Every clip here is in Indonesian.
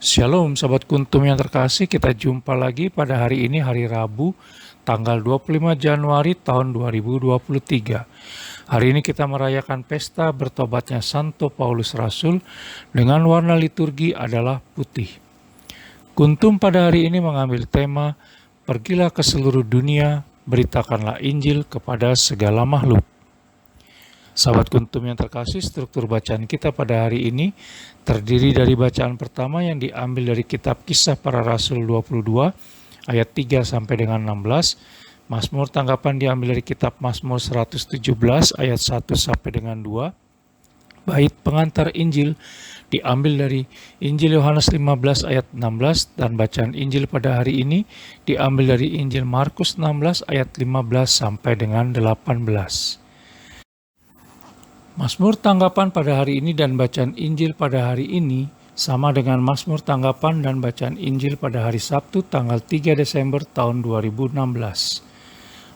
Shalom sahabat kuntum yang terkasih, kita jumpa lagi pada hari ini, hari Rabu, tanggal 25 Januari tahun 2023. Hari ini kita merayakan pesta bertobatnya Santo Paulus Rasul dengan warna liturgi adalah putih. Kuntum pada hari ini mengambil tema, pergilah ke seluruh dunia, beritakanlah Injil kepada segala makhluk. Sahabat kuntum yang terkasih, struktur bacaan kita pada hari ini terdiri dari bacaan pertama yang diambil dari kitab Kisah Para Rasul 22 ayat 3 sampai dengan 16. Mazmur tanggapan diambil dari kitab Mazmur 117 ayat 1 sampai dengan 2. Bait pengantar Injil diambil dari Injil Yohanes 15 ayat 16 dan bacaan Injil pada hari ini diambil dari Injil Markus 16 ayat 15 sampai dengan 18. Mazmur tanggapan pada hari ini dan bacaan Injil pada hari ini sama dengan Mazmur tanggapan dan bacaan Injil pada hari Sabtu tanggal 3 Desember tahun 2016.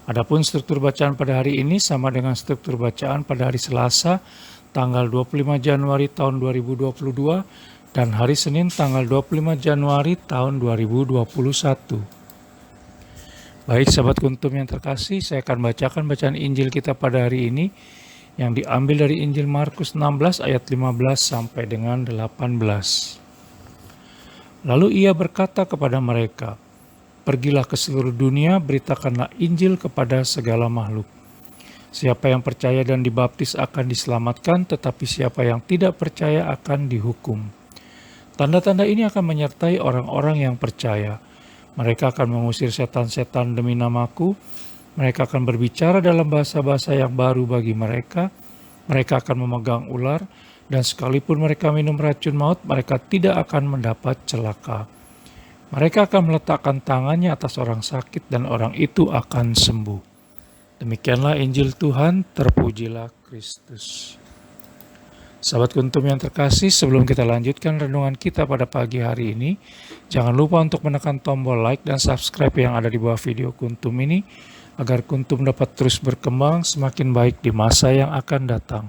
Adapun struktur bacaan pada hari ini sama dengan struktur bacaan pada hari Selasa tanggal 25 Januari tahun 2022 dan hari Senin tanggal 25 Januari tahun 2021. Baik sahabat kuntum yang terkasih, saya akan bacakan bacaan Injil kita pada hari ini yang diambil dari Injil Markus 16 ayat 15 sampai dengan 18. Lalu ia berkata kepada mereka, pergilah ke seluruh dunia, beritakanlah Injil kepada segala makhluk. Siapa yang percaya dan dibaptis akan diselamatkan, tetapi siapa yang tidak percaya akan dihukum. Tanda-tanda ini akan menyertai orang-orang yang percaya. Mereka akan mengusir setan-setan demi namaku. Mereka akan berbicara dalam bahasa-bahasa yang baru bagi mereka. Mereka akan memegang ular, dan sekalipun mereka minum racun maut, mereka tidak akan mendapat celaka. Mereka akan meletakkan tangannya atas orang sakit, dan orang itu akan sembuh. Demikianlah Injil Tuhan, terpujilah Kristus. Sahabat kuntum yang terkasih, sebelum kita lanjutkan renungan kita pada pagi hari ini, jangan lupa untuk menekan tombol like dan subscribe yang ada di bawah video kuntum ini, agar kuntum dapat terus berkembang semakin baik di masa yang akan datang.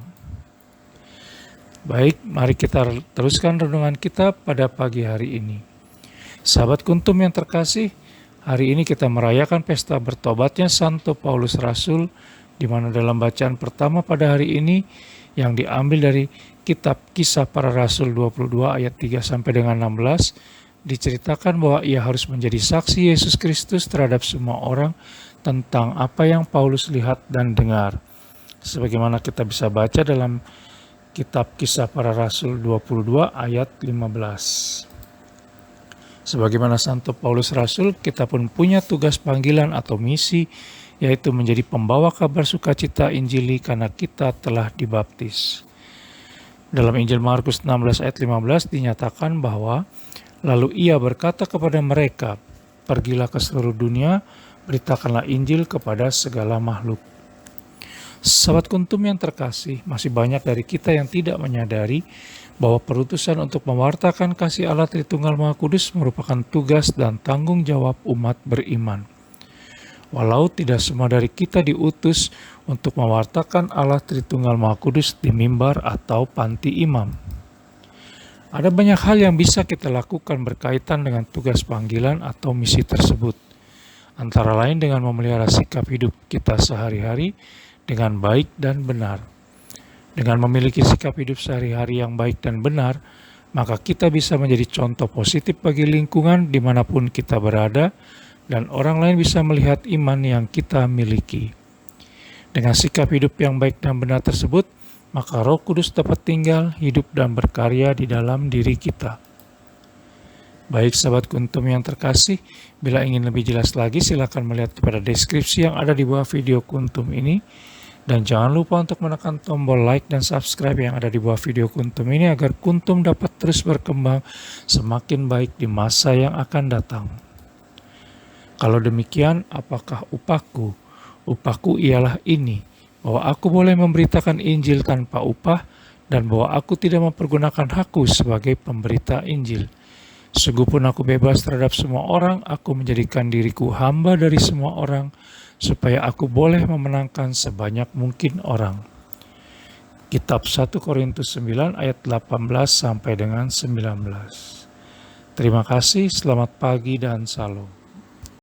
Baik, mari kita teruskan renungan kita pada pagi hari ini. Sahabat kuntum yang terkasih, hari ini kita merayakan pesta bertobatnya Santo Paulus Rasul, di mana dalam bacaan pertama pada hari ini yang diambil dari kitab Kisah Para Rasul 22 ayat 3 sampai dengan 16, diceritakan bahwa ia harus menjadi saksi Yesus Kristus terhadap semua orang tentang apa yang Paulus lihat dan dengar. Sebagaimana kita bisa baca dalam kitab Kisah Para Rasul 22 ayat 15. Sebagaimana Santo Paulus Rasul, kita pun punya tugas panggilan atau misi, yaitu menjadi pembawa kabar sukacita Injili karena kita telah dibaptis. Dalam Injil Markus 16 ayat 15 dinyatakan bahwa lalu ia berkata kepada mereka, pergilah ke seluruh dunia, beritakanlah Injil kepada segala makhluk. Sahabat kuntum yang terkasih, masih banyak dari kita yang tidak menyadari bahwa perutusan untuk mewartakan kasih Allah Tritunggal Maha Kudus merupakan tugas dan tanggung jawab umat beriman. Walau tidak semua dari kita diutus untuk mewartakan Allah Tritunggal Maha Kudus di mimbar atau panti imam. Ada banyak hal yang bisa kita lakukan berkaitan dengan tugas panggilan atau misi tersebut. Antara lain dengan memelihara sikap hidup kita sehari-hari dengan baik dan benar. Dengan memiliki sikap hidup sehari-hari yang baik dan benar, maka kita bisa menjadi contoh positif bagi lingkungan dimanapun kita berada, dan orang lain bisa melihat iman yang kita miliki. Dengan sikap hidup yang baik dan benar tersebut, maka Roh Kudus dapat tinggal, hidup, dan berkarya di dalam diri kita. Baik sahabat kuntum yang terkasih, bila ingin lebih jelas lagi silakan melihat kepada deskripsi yang ada di bawah video kuntum ini. Dan jangan lupa untuk menekan tombol like dan subscribe yang ada di bawah video kuntum ini agar kuntum dapat terus berkembang semakin baik di masa yang akan datang. Kalau demikian, apakah upahku? Upahku ialah ini, bahwa aku boleh memberitakan Injil tanpa upah dan bahwa aku tidak mempergunakan hakku sebagai pemberita Injil. Sungguh pun aku bebas terhadap semua orang, aku menjadikan diriku hamba dari semua orang, supaya aku boleh memenangkan sebanyak mungkin orang. Kitab 1 Korintus 9 ayat 18 sampai dengan 19. Terima kasih, selamat pagi dan salam.